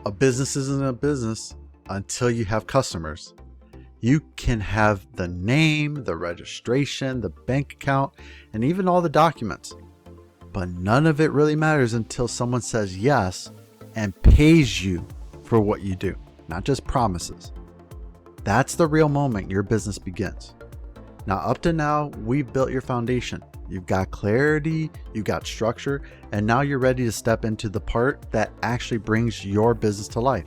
A business isn't a business until you have customers. You can have the name, the registration, the bank account, and even all the documents. But none of it really matters until someone says yes and pays you for what you do, not just promises. That's the real moment your business begins. Now, up to now, we've built your foundation. You've got clarity, you've got structure, and now you're ready to step into the part that actually brings your business to life.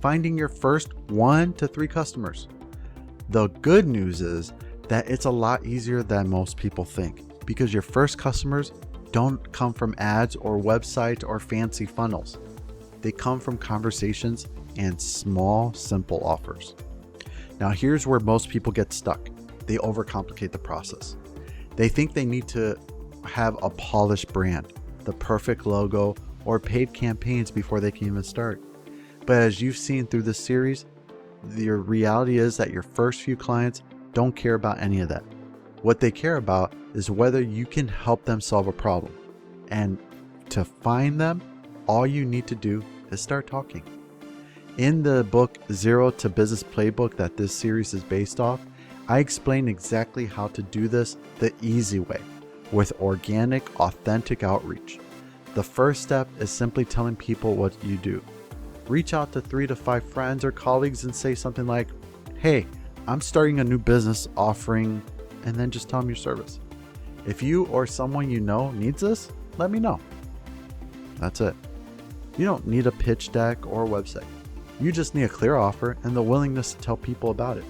Finding your first 1 to 3 customers. The good news is that it's a lot easier than most people think, because your first customers don't come from ads or websites or fancy funnels. They come from conversations and small, simple offers. Now, here's where most people get stuck. They overcomplicate the process. They think they need to have a polished brand, the perfect logo, or paid campaigns before they can even start. But as you've seen through this series, the reality is that your first few clients don't care about any of that. What they care about is whether you can help them solve a problem. And to find them, all you need to do is start talking. In the book Zero to Business Playbook that this series is based off, I explain exactly how to do this the easy way with organic, authentic outreach. The first step is simply telling people what you do. Reach out to 3 to 5 friends or colleagues and say something like, "Hey, I'm starting a new business offering," and then just tell them your service. If you or someone you know needs this, let me know. That's it. You don't need a pitch deck or a website. You just need a clear offer and the willingness to tell people about it.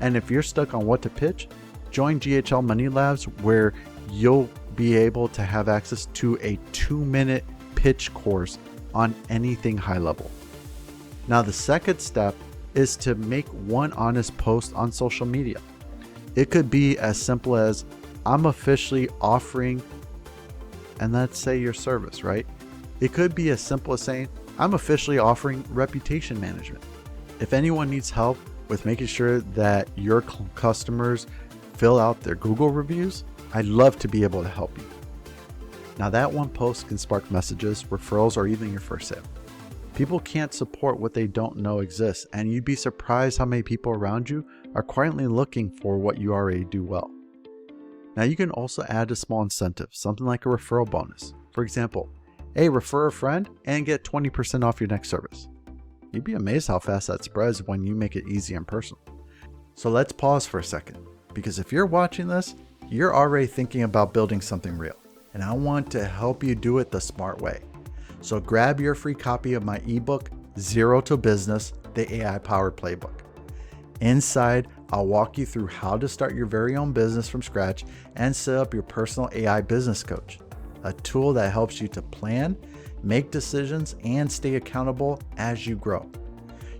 And if you're stuck on what to pitch, join GHL Money Labs, where you'll be able to have access to a 2-minute pitch course on anything high level. Now, the second step is to make one honest post on social media. It could be as simple as, "I'm officially offering," and let's say your service, right? It could be as simple as saying, "I'm officially offering reputation management." If anyone needs help with making sure that your customers fill out their Google reviews, I'd love to be able to help you. Now, that one post can spark messages, referrals, or even your first sale. People can't support what they don't know exists, and you'd be surprised how many people around you are quietly looking for what you already do well. Now, you can also add a small incentive, something like a referral bonus. For example, hey, refer a friend and get 20% off your next service. You'd be amazed how fast that spreads when you make it easy and personal. So let's pause for a second, because if you're watching this, you're already thinking about building something real, and I want to help you do it the smart way. So grab your free copy of my ebook, Zero to Business, the AI-powered playbook. Inside, I'll walk you through how to start your very own business from scratch and set up your personal AI business coach, a tool that helps you to plan, make decisions, and stay accountable as you grow.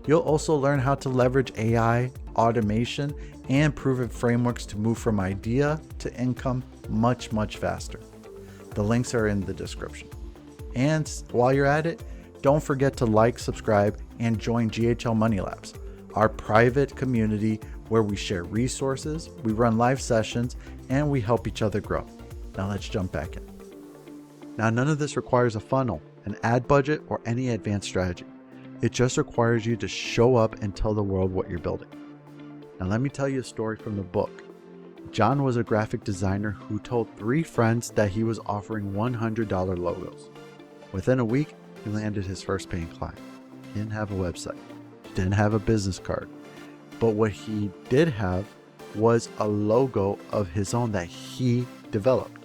You'll also learn how to leverage AI, automation, and proven frameworks to move from idea to income much, much faster. The links are in the description. And while you're at it, don't forget to like, subscribe, and join GHL Money Labs, our private community where we share resources, we run live sessions, and we help each other grow. Now let's jump back in. Now, none of this requires a funnel, an ad budget, or any advanced strategy. It just requires you to show up and tell the world what you're building. Now, let me tell you a story from the book. John was a graphic designer who told 3 friends that he was offering $100 logos. Within a week, he landed his first paying client. He didn't have a website, didn't have a business card, but what he did have was a logo of his own that he developed.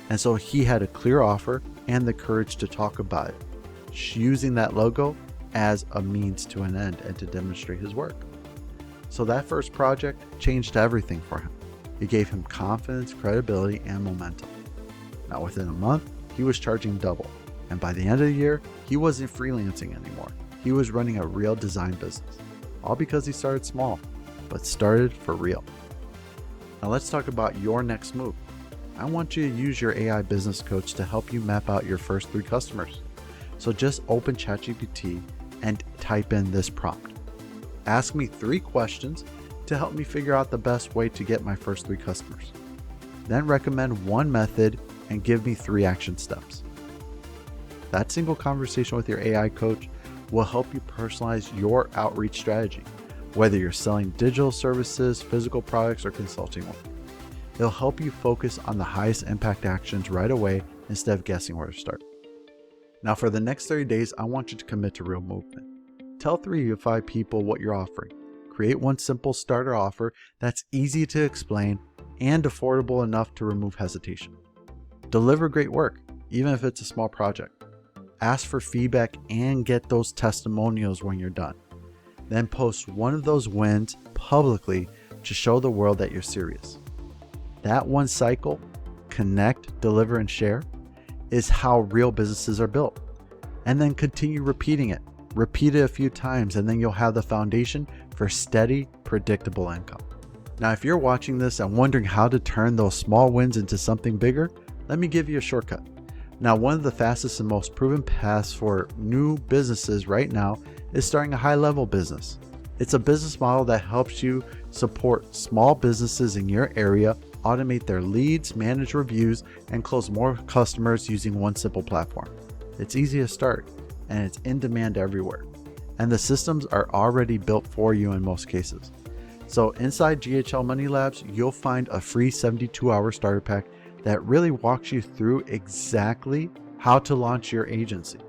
And so he had a clear offer and the courage to talk about it, using that logo as a means to an end and to demonstrate his work. So that first project changed everything for him. It gave him confidence, credibility, and momentum. Now, within a month, he was charging double. And by the end of the year, he wasn't freelancing anymore. He was running a real design business. All because he started small, but started for real. Now let's talk about your next move. I want you to use your AI business coach to help you map out your first 3 customers. So just open ChatGPT and type in this prompt. Ask me 3 questions to help me figure out the best way to get my first 3 customers. Then recommend one method and give me 3 action steps. That single conversation with your AI coach will help you personalize your outreach strategy, whether you're selling digital services, physical products, or consulting work. It'll help you focus on the highest impact actions right away instead of guessing where to start. Now for the next 30 days, I want you to commit to real movement. Tell 3 to 5 people what you're offering. Create one simple starter offer that's easy to explain and affordable enough to remove hesitation. Deliver great work, even if it's a small project. Ask for feedback and get those testimonials when you're done. Then post one of those wins publicly to show the world that you're serious. That one cycle, connect, deliver, and share, is how real businesses are built. And then continue repeating it. Repeat it a few times, and then you'll have the foundation for steady, predictable income. Now, if you're watching this and wondering how to turn those small wins into something bigger, let me give you a shortcut. Now, one of the fastest and most proven paths for new businesses right now is starting a high-level business. It's a business model that helps you support small businesses in your area, automate their leads, manage reviews, and close more customers using one simple platform. It's easy to start, and it's in demand everywhere. And the systems are already built for you in most cases. So inside GHL Money Labs, you'll find a free 72-hour starter pack that really walks you through exactly how to launch your agency,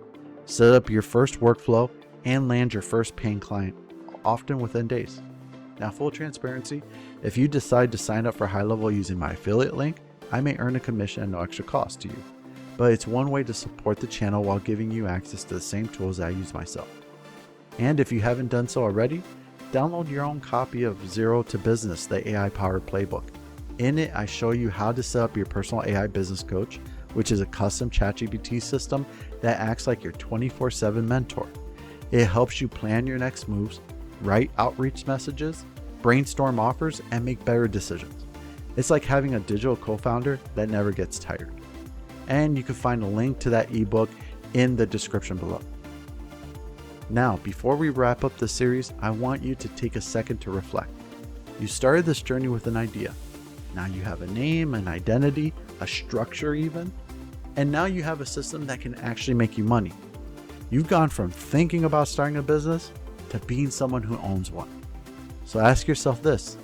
set up your first workflow, and land your first paying client, often within days. Now, full transparency, if you decide to sign up for High Level using my affiliate link, I may earn a commission at no extra cost to you. But it's one way to support the channel while giving you access to the same tools I use myself. And if you haven't done so already, download your own copy of Zero to Business, the AI-powered playbook. In it, I show you how to set up your personal AI business coach, which is a custom ChatGPT system that acts like your 24/7 mentor. It helps you plan your next moves, write outreach messages, brainstorm offers, and make better decisions. It's like having a digital co-founder that never gets tired. And you can find a link to that ebook in the description below. Now, before we wrap up the series, I want you to take a second to reflect. You started this journey with an idea. Now you have a name, an identity, a structure even, and now you have a system that can actually make you money. You've gone from thinking about starting a business to being someone who owns one. So ask yourself this: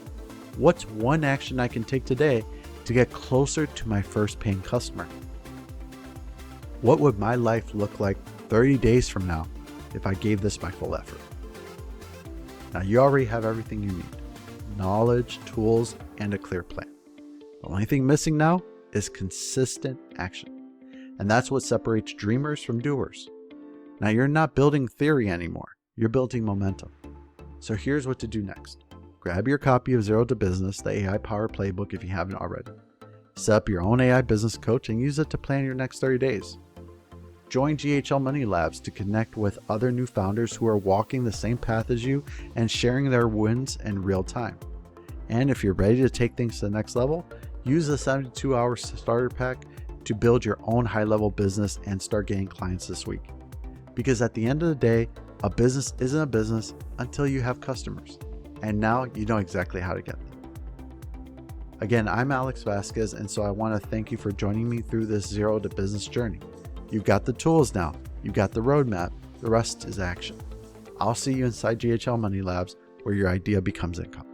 what's one action I can take today to get closer to my first paying customer? What would my life look like 30 days from now if I gave this my full effort? Now you already have everything you need: knowledge, tools, and a clear plan. The only thing missing now is consistent action. And that's what separates dreamers from doers. Now you're not building theory anymore, you're building momentum. So here's what to do next. Grab your copy of Zero to Business, the AI Power Playbook, if you haven't already. Set up your own AI business coach and use it to plan your next 30 days. Join GHL Money Labs to connect with other new founders who are walking the same path as you and sharing their wins in real time. And if you're ready to take things to the next level, use the 72-hour starter pack to build your own high-level business and start getting clients this week. Because at the end of the day, a business isn't a business until you have customers. And now you know exactly how to get them. Again, I'm Alex Vasquez, and so I want to thank you for joining me through this Zero to Business journey. You've got the tools now, you've got the roadmap, the rest is action. I'll see you inside GHL Money Labs, where your idea becomes income.